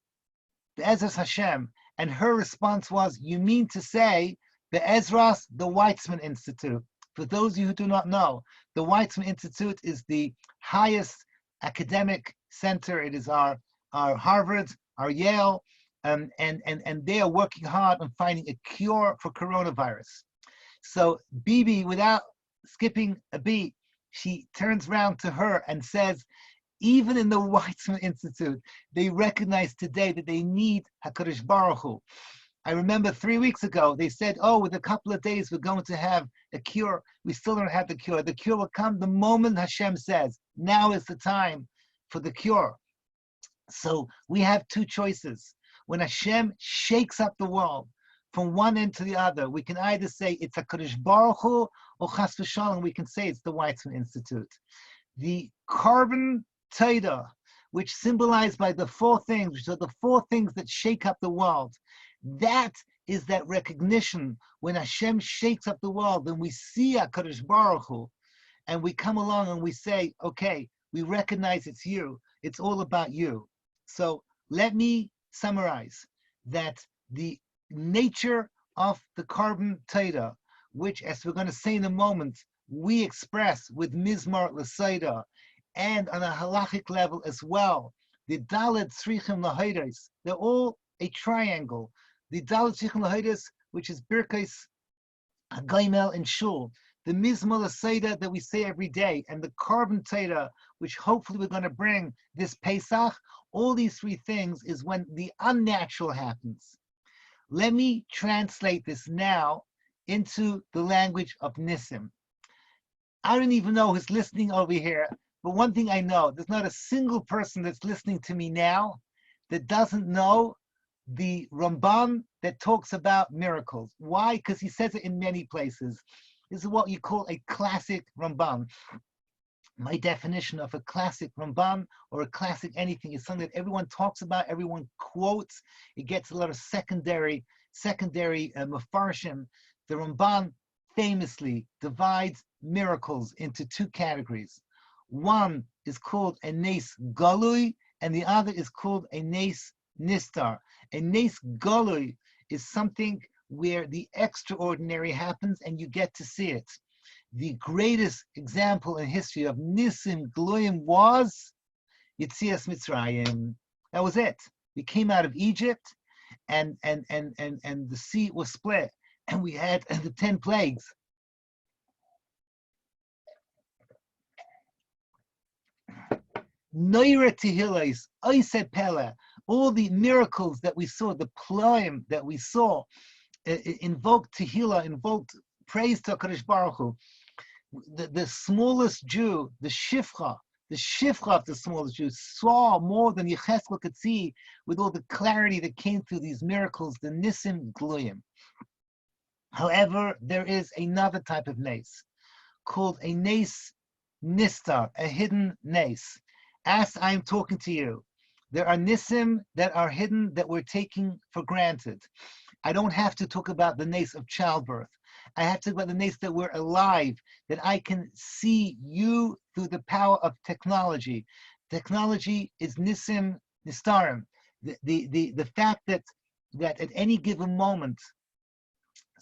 Be'ezras Hashem, and her response was, you mean to say Be'ezras, the Weizmann Institute. For those of you who do not know, the Weizmann Institute is the highest academic center. It is our Harvard, our Yale, and they are working hard on finding a cure for coronavirus. So Bibi, without skipping a beat, she turns around to her and says, even in the Weizmann Institute, they recognize today that they need HaKadosh Baruch Hu. I remember 3 weeks ago, they said, with a couple of days, we're going to have a cure. We still don't have the cure. The cure will come the moment Hashem says, now is the time for the cure. So we have two choices. When Hashem shakes up the world from one end to the other, we can either say it's HaKadosh Baruch Hu, or Chas v'Shalom, we can say it's the Weizmann Institute. The carbon Teda, which symbolized by the four things, which are the four things that shake up the world, that is that recognition. When Hashem shakes up the world, then we see HaKadosh Baruch Hu, and we come along and we say, okay, we recognize it's you. It's all about you. So let me summarize that the nature of the carbon Teda, which, as we're going to say in a moment, we express with Mizmor L'Seida, and on a halachic level as well, the Dalet Tzrichim Lahodos, they're all a triangle. The Dalet Tzrichim Lahodos, which is Birkais Hagaimel and Shul, the Mizmor L'Seida that we say every day, and the carbon Teda, which hopefully we're going to bring this Pesach, all these three things is when the unnatural happens. Let me translate this now into the language of Nissim. I don't even know who's listening over here, but one thing I know, there's not a single person that's listening to me now that doesn't know the Ramban that talks about miracles. Why? Because he says it in many places. This is what you call a classic Ramban. My definition of a classic Ramban or a classic anything is something that everyone talks about, everyone quotes. It gets a lot of secondary mafarshim. The Ramban famously divides miracles into two categories. One is called a nes galui, and the other is called a nes nistar. A nes galui is something where the extraordinary happens and you get to see it. The greatest example in history of Nisim Gluyim was Yitzias Mitzrayim. That was it. We came out of Egypt and the sea was split and we had the 10 plagues. Noira Tehilais, Oiseh Pele, all the miracles that we saw, the ploim that we saw, invoked Tehillah, invoked praise to HaKadosh Baruch Hu. The smallest Jew, the Shifcha of the smallest Jew, saw more than Yecheskel could see with all the clarity that came through these miracles, the Nisim Gluyim. However, there is another type of nes called a nes nistar, a hidden nes. As I'm talking to you, there are nisim that are hidden that we're taking for granted. I don't have to talk about the nes of childbirth. I have to talk about the nes that we're alive, that I can see you through the power of technology. Technology is nisim nistarim. The fact that at any given moment,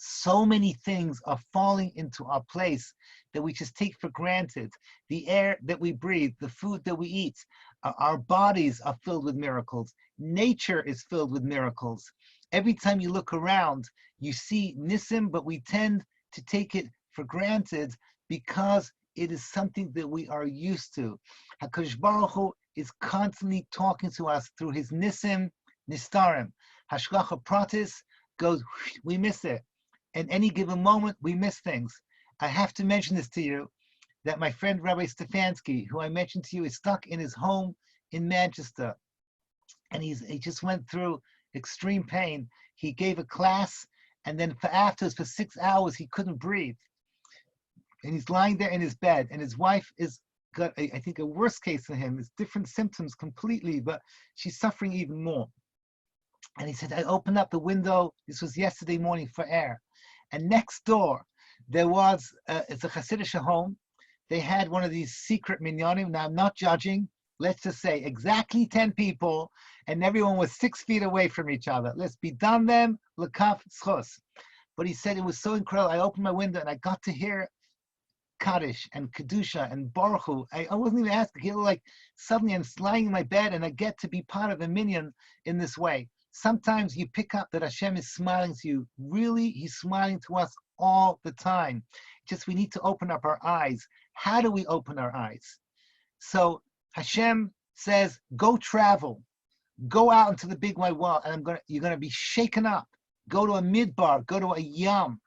so many things are falling into our place that we just take for granted. The air that we breathe, the food that we eat, our bodies are filled with miracles. Nature is filled with miracles. Every time you look around, you see Nisim, but we tend to take it for granted because it is something that we are used to. HaKadosh Baruch Hu is constantly talking to us through his Nisim, Nistarim. Hashgacha Pratis goes, we miss it. At any given moment, we miss things. I have to mention this to you, that my friend Rabbi Stefanski, who I mentioned to you, is stuck in his home in Manchester. And he just went through extreme pain. He gave a class, and then for 6 hours, he couldn't breathe. And he's lying there in his bed, and his wife is got, I think, a worse case than him. It's different symptoms completely, but she's suffering even more. And he said, I opened up the window, this was yesterday morning, for air. And next door, there was, it's a Hasidic home. They had one of these secret minyanim. Now, I'm not judging. Let's just say exactly 10 people, and everyone was 6 feet away from each other. Let's be done them, l'kaf schos. But he said it was so incredible. I opened my window and I got to hear Kaddish and Kedusha and Baruch Hu. I wasn't even asking. Like suddenly I'm lying in my bed and I get to be part of a minyan in this way. Sometimes you pick up that Hashem is smiling to you. Really, he's smiling to us all the time. Just we need to open up our eyes. How do we open our eyes? So Hashem says, go travel. Go out into the big wide world, and you're gonna be shaken up. Go to a midbar, go to a yam.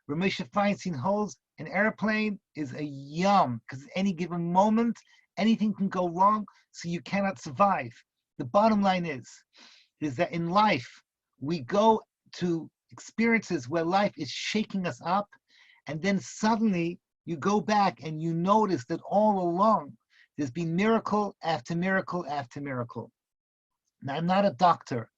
Ramesha Feinstein holds an airplane is a yam, because at any given moment, anything can go wrong, so you cannot survive. The bottom line is that in life, we go to experiences where life is shaking us up, and then suddenly you go back and you notice that all along, there's been miracle after miracle after miracle. Now, I'm not a doctor,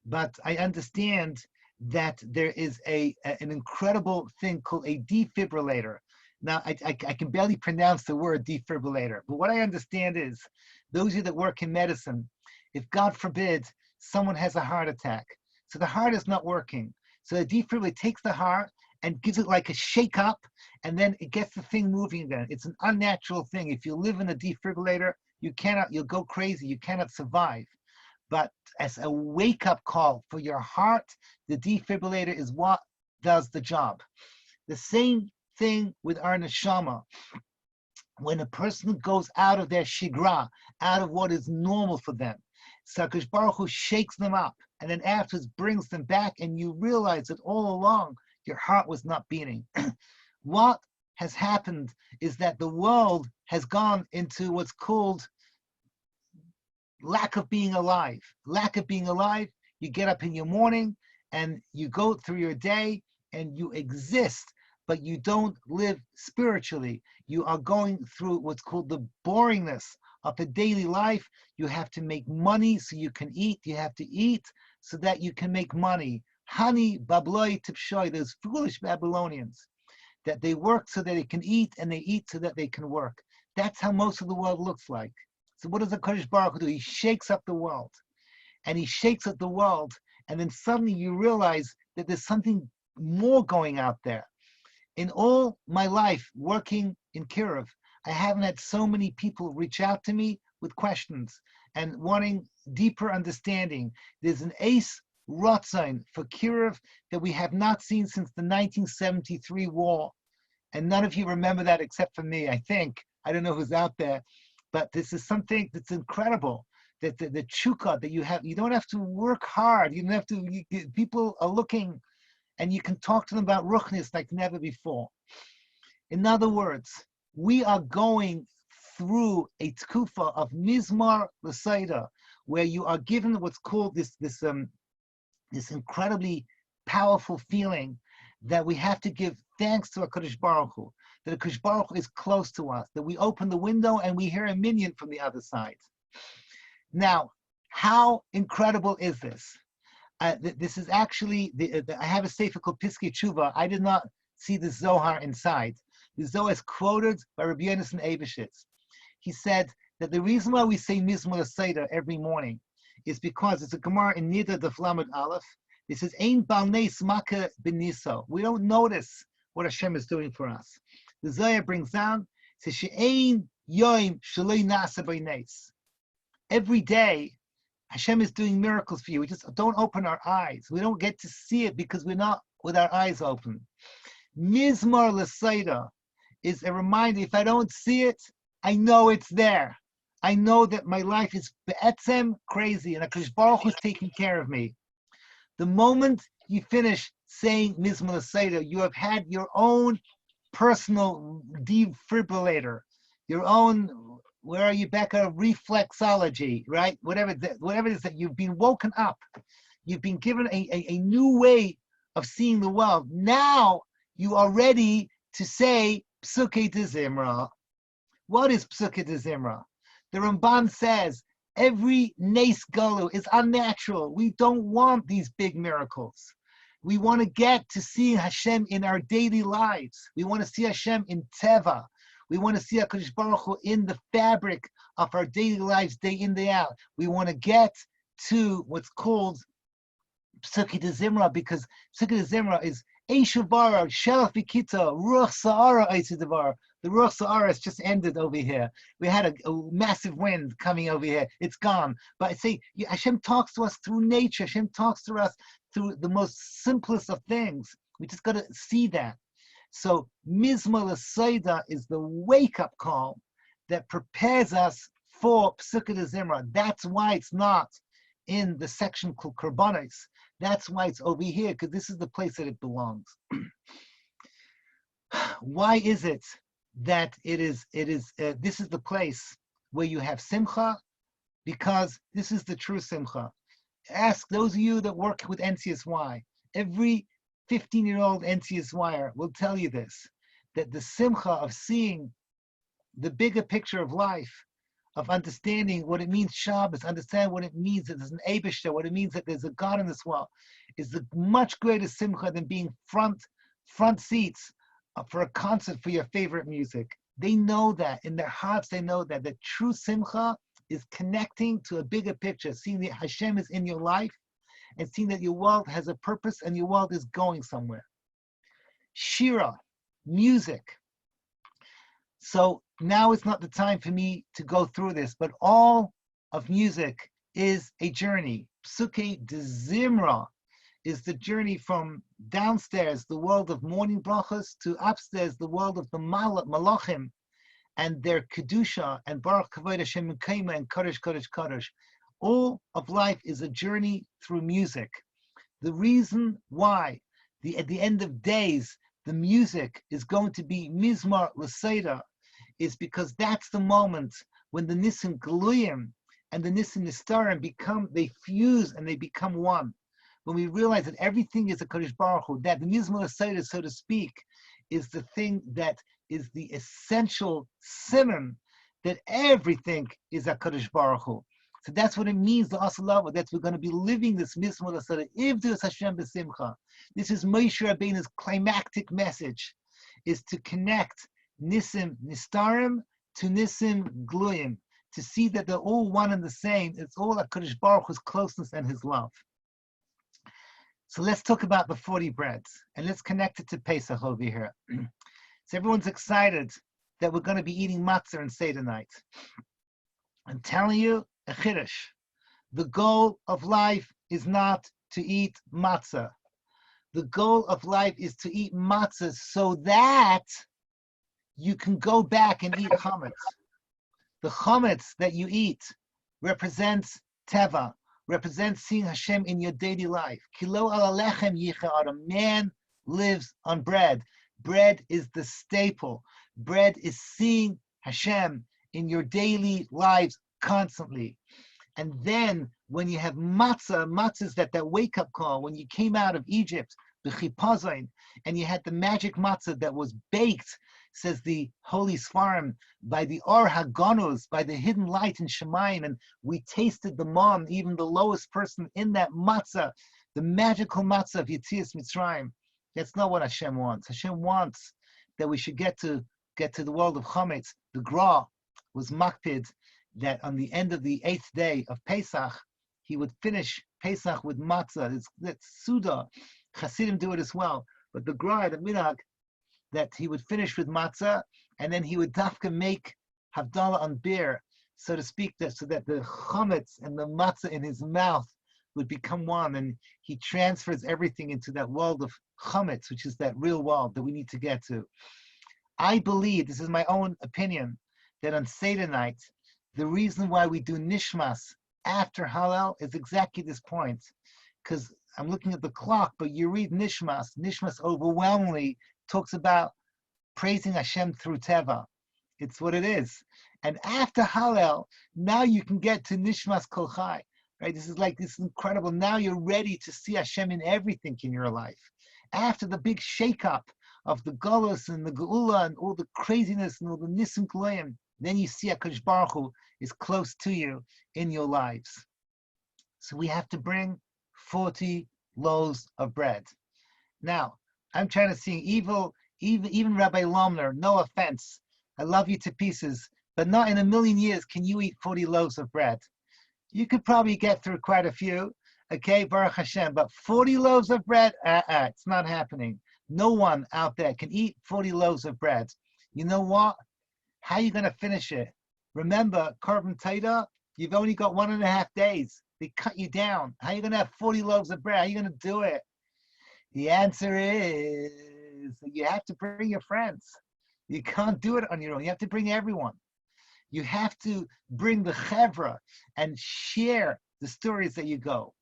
but I understand that there is an incredible thing called a defibrillator. Now, I can barely pronounce the word defibrillator, but what I understand is, those of you that work in medicine, if God forbid, someone has a heart attack, so the heart is not working. So the defibrillator takes the heart and gives it like a shake up, and then it gets the thing moving again. It's an unnatural thing. If you live in a defibrillator, you'll go crazy, you cannot survive. But as a wake-up call for your heart, the defibrillator is what does the job. The same thing with our neshama. When a person goes out of their shigra, out of what is normal for them, HaKadosh Baruch Hu shakes them up, and then afterwards brings them back, and you realize that all along your heart was not beating. What has happened is that the world has gone into what's called lack of being alive. Lack of being alive, you get up in your morning and you go through your day and you exist, but you don't live spiritually. You are going through what's called the boringness of a daily life. You have to make money so you can eat. You have to eat so that you can make money. Hani babloi tipshoy, those foolish Babylonians, that they work so that they can eat and they eat so that they can work. That's how most of the world looks like. So what does the Kodesh Baruch Hu do? He shakes up the world. And he shakes up the world, and then suddenly you realize that there's something more going out there. In all my life working in Kiruv, I haven't had so many people reach out to me with questions and wanting deeper understanding. There's an ace Ratzon for Kiruv that we have not seen since the 1973 war. And none of you remember that except for me, I think. I don't know who's out there, but this is something that's incredible. That the chukka that you have, you don't have to work hard. You don't have to, people are looking and you can talk to them about ruchnis like never before. In other words, we are going through a tkufa of mizmar l'sayda, where you are given what's called this incredibly powerful feeling that we have to give thanks to HaKadosh Baruch Hu, that HaKadosh Baruch Hu is close to us, that we open the window and we hear a minion from the other side. Now, how incredible is this? This is actually, I have a sefer called Piskei Tshuva. I did not see the Zohar inside. The Zohar is quoted by Rabbi Yonasan Eibeshitz. He said that the reason why we say Mizmor Seder every morning is because it's a Gemara in Nida Daf Lamed Aleph. It says, Ein bal neis maka ben Nissel. We don't notice what Hashem is doing for us. The Zohar brings down, says, She'ein yoim shaloi nasa by neis. Every day, Hashem is doing miracles for you. We just don't open our eyes. We don't get to see it because we're not with our eyes open. Mizmor l'sayda is a reminder. If I don't see it, I know it's there. I know that my life is be'etzem crazy, and HaKadosh Baruch Hu is taking care of me. The moment you finish saying Mizmor l'sayda, you have had your own personal defibrillator, your own, where are you, Becca? Reflexology, right? Whatever it is that you've been woken up. You've been given a new way of seeing the world. Now you are ready to say Psukei de Zimra. What is Psukei de Zimra? The Ramban says every Nes Galu is unnatural. We don't want these big miracles. We want to get to see Hashem in our daily lives. We want to see Hashem in Teva. We want to see HaKadosh Baruch Hu in the fabric of our daily lives, day in, day out. We want to get to what's called Psukei de Zimra, because Psukei de Zimra is Eishuvara, Shelaf Ikita, Ruach Sa'ara Eisidavar. The Ruach Sa'ara has just ended over here. We had a massive wind coming over here. It's gone. But I say, Hashem talks to us through nature. Hashem talks to us through the most simplest of things. We just got to see that. So Mizmor l'sayda is the wake-up call that prepares us for Psukei de Zimra. That's why it's not in the section called Korbanos. That's why it's over here, because this is the place that it belongs. Why is it that this is the place where you have Simcha? Because this is the true Simcha. Ask those of you that work with NCSY. Every 15-year-old NCSYer will tell you this, that the Simcha of seeing the bigger picture of life, of understanding what it means Shabbos, understand what it means that there's an Eibishter, what it means that there's a God in this world, is the much greater Simcha than being front seats for a concert for your favorite music. They know that, in their hearts they know that the true Simcha is connecting to a bigger picture, seeing that Hashem is in your life, and seeing that your world has a purpose and your world is going somewhere. Shira, music. So now is not the time for me to go through this, but all of music is a journey. Psukei de Zimra is the journey from downstairs, the world of morning brachas, to upstairs, the world of the malachim and their kedusha and Baruch Kavod Hashem Mekayma and Kadosh Kadosh Kadosh. All of life is a journey through music. The reason why at the end of days the music is going to be Mizmor l'sayda is because that's the moment when the Nisim Galuyim and the Nisim Nistarim they fuse and they become one. When we realize that everything is a Kadosh Baruch Hu, that the Mizmor l'sayda, so to speak, is the thing that is the essential simon that everything is HaKadosh Baruch Hu. So that's what it means, the Asalava, that we're going to be living this Mizmor L'Sada, Ivdu Hashem B'Simcha. This is Moshe Rabbeinu's climactic message, is to connect Nisim Nistarim to Nisim Gluyim, to see that they're all one and the same. It's all HaKadosh Baruch Hu's closeness and his love. So let's talk about the 40 breads, and let's connect it to Pesach over here. So everyone's excited that we're going to be eating matzah and Seder night. I'm telling you, a chiddush. The goal of life is not to eat matzah. The goal of life is to eat matzah so that you can go back and eat chametz. The chametz that you eat represents teva, represents seeing Hashem in your daily life. Kilo ala lechem yicha adam. Man lives on bread. Bread is the staple. Bread is seeing Hashem in your daily lives constantly. And then when you have matzah, matzah is that wake-up call. When you came out of Egypt, the chipazon, and you had the magic matzah that was baked, says the Holy Sfarim, by the Or Haganus, by the hidden light in Shemayim, and we tasted the mom, even the lowest person in that matzah, the magical matzah of Yetzias Mitzrayim. That's not what Hashem wants. Hashem wants that we should get to the world of Chametz. The Gra was makpid that on the end of the 8th day of Pesach, he would finish Pesach with matzah. That's Suda. Hasidim do it as well. But the Gra, the minhag, that he would finish with matzah, and then he would dafka make havdalah on beer, so to speak, so that the chametz and the matzah in his mouth would become one, and he transfers everything into that world of chametz, which is that real world that we need to get to. I believe, this is my own opinion, that on Seder night, the reason why we do nishmas after Hallel is exactly this point, because I'm looking at the clock, but you read nishmas overwhelmingly talks about praising Hashem through Teva. It's what it is. And after Hallel, now you can get to Nishmas Kol Chai, right? This is incredible. Now you're ready to see Hashem in everything in your life. After the big shake-up of the Golus and the Geula and all the craziness and all the Nisim Kloyim, then you see HaKadosh Baruch Hu is close to you in your lives. So we have to bring 40 loaves of bread. Now, I'm trying to see even Rabbi Lomner, no offense, I love you to pieces, but not in a million years can you eat 40 loaves of bread. You could probably get through quite a few, okay, Baruch Hashem, but 40 loaves of bread, it's not happening. No one out there can eat 40 loaves of bread. You know what? How are you going to finish it? Remember, Korban Taita, you've only got 1.5 days. They cut you down. How are you going to have 40 loaves of bread? How are you going to do it? The answer is you have to bring your friends. You can't do it on your own. You have to bring everyone. You have to bring the chevra and share the stories that you go.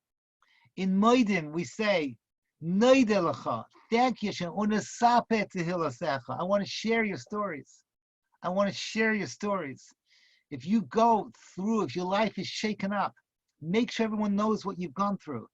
In Moedim, we say, thank you, Hashem. I want to share your stories. I want to share your stories. If you go through, if your life is shaken up, make sure everyone knows what you've gone through.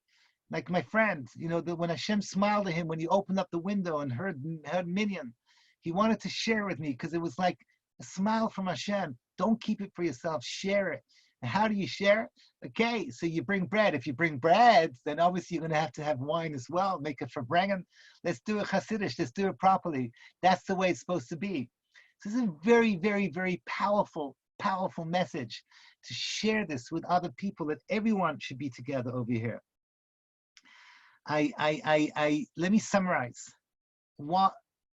Like my friend, when Hashem smiled at him when he opened up the window and heard Minyan, he wanted to share with me because it was like a smile from Hashem. Don't keep it for yourself, share it. And how do you share? Okay, so you bring bread. If you bring bread, then obviously you're going to have wine as well. Make it for brengen. Let's do it Hasidish. Let's do it properly. That's the way it's supposed to be. So this is a very, very, very powerful message to share this with other people, that everyone should be together over here. Let me summarize what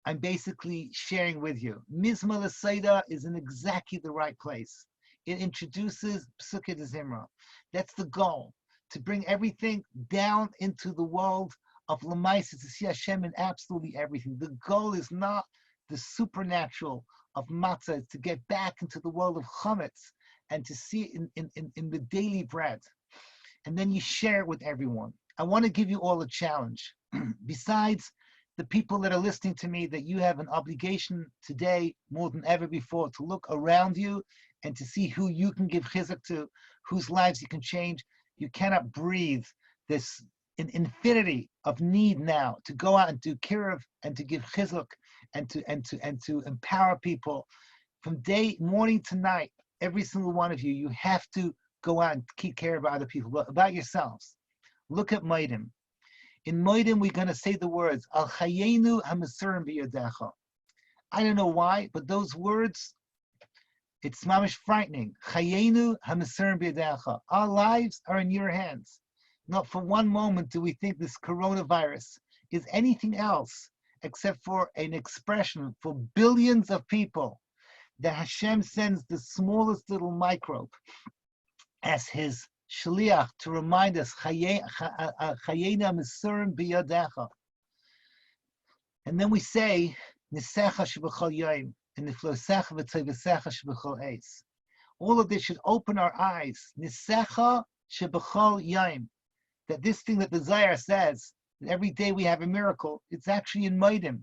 I'm basically sharing with you. Mizmor L'Seda is in exactly the right place. It introduces Psukei Zimra. That's the goal, to bring everything down into the world of Lamaisa, to see Hashem in absolutely everything. The goal is not the supernatural of matzah, it's to get back into the world of chametz and to see it in the daily bread. And then you share it with everyone. I want to give you all a challenge. Besides the people that are listening to me, that you have an obligation today more than ever before to look around you and to see who you can give chizuk to, whose lives you can change. You cannot breathe this an infinity of need now to go out and do kiruv and to give chizuk and to empower people from morning to night. Every single one of you, you have to go out and keep care of other people, but about yourselves. Look at Maidim. In Maidim, we're going to say the words Al Chayenu HaMesurim B'Yadecha. I don't know why, but those words, it's mamish frightening. Chayenu HaMesurim B'Yadecha. Our lives are in your hands. Not for one moment do we think this coronavirus is anything else except for an expression for billions of people that Hashem sends the smallest little microbe as his shliach to remind us, Chayena Mesurim Biyadecha. And then we say, Nisecha Shebechol Yom, and Niflosecha V'Tzevesecha Shebechol Eis. All of this should open our eyes. Nisecha Shebechol Yom. That this thing that the Zohar says, that every day we have a miracle, it's actually in Maidim.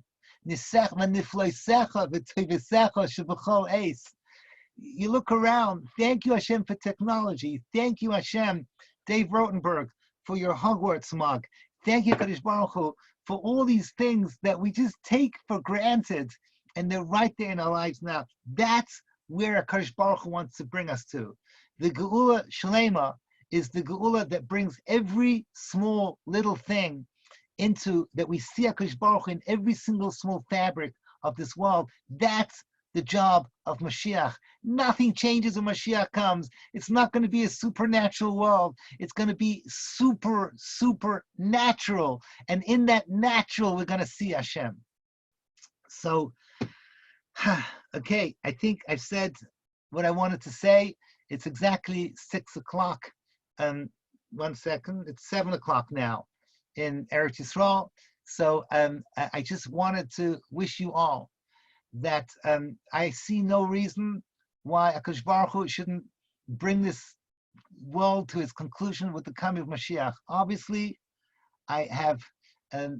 You look around, thank you Hashem for technology, thank you Hashem, Dave Rotenberg, for your Hogwarts mug, thank you Kadosh Baruch Hu, for all these things that we just take for granted, and they're right there in our lives now. That's where Kadosh Baruch Hu wants to bring us to. The Geula Shlema is the Geula that brings every small little thing into, that we see HaKadosh Baruch Hu in every single small fabric of this world. That's the job of Mashiach. Nothing changes when Mashiach comes. It's not going to be a supernatural world. It's going to be super natural. And in that natural, we're going to see Hashem. So, okay, I think I've said what I wanted to say. It's exactly 6 o'clock. 1 second, it's 7 o'clock now in Eretz Yisrael. So I just wanted to wish you all that I see no reason why HaKadosh Baruch Hu shouldn't bring this world to its conclusion with the coming of Mashiach. Obviously, I have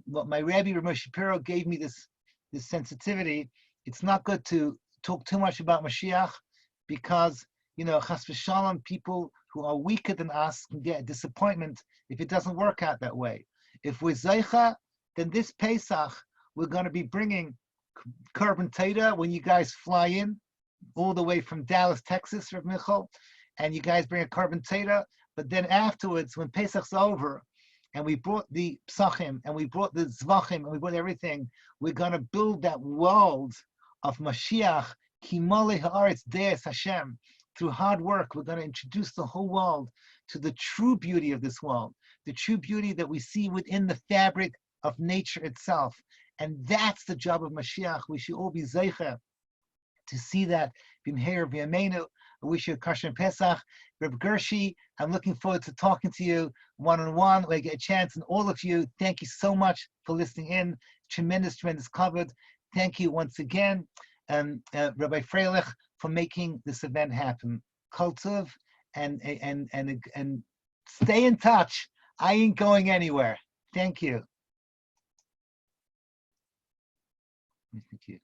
what my Rabbi Ramesh Shapiro gave me this sensitivity. It's not good to talk too much about Mashiach because, you know, chas v'shalom, people who are weaker than us can get a disappointment if it doesn't work out that way. If we're Zeicha, then this Pesach, we're going to be bringing Korban Teda when you guys fly in, all the way from Dallas, Texas, Rav Michal, and you guys bring a Korban Teda. But then afterwards, when Pesach's over, and we brought the Psachim, and we brought the Zvachim, and we brought everything, we're going to build that world of Mashiach, Ki Malei Haaretz Deis Hashem. Through hard work, we're going to introduce the whole world to the true beauty of this world, the true beauty that we see within the fabric of nature itself. And that's the job of Mashiach. We should all be zeicha to see that. B'mheir v'yameinu. I wish you a Kasher Pesach. Reb Gershi, I'm looking forward to talking to you one-on-one when I get a chance. And all of you, thank you so much for listening in. Tremendous covered. Thank you once again, Rabbi Freilich, for making this event happen. Kultiv, and stay in touch. I ain't going anywhere. Thank you. Thank you.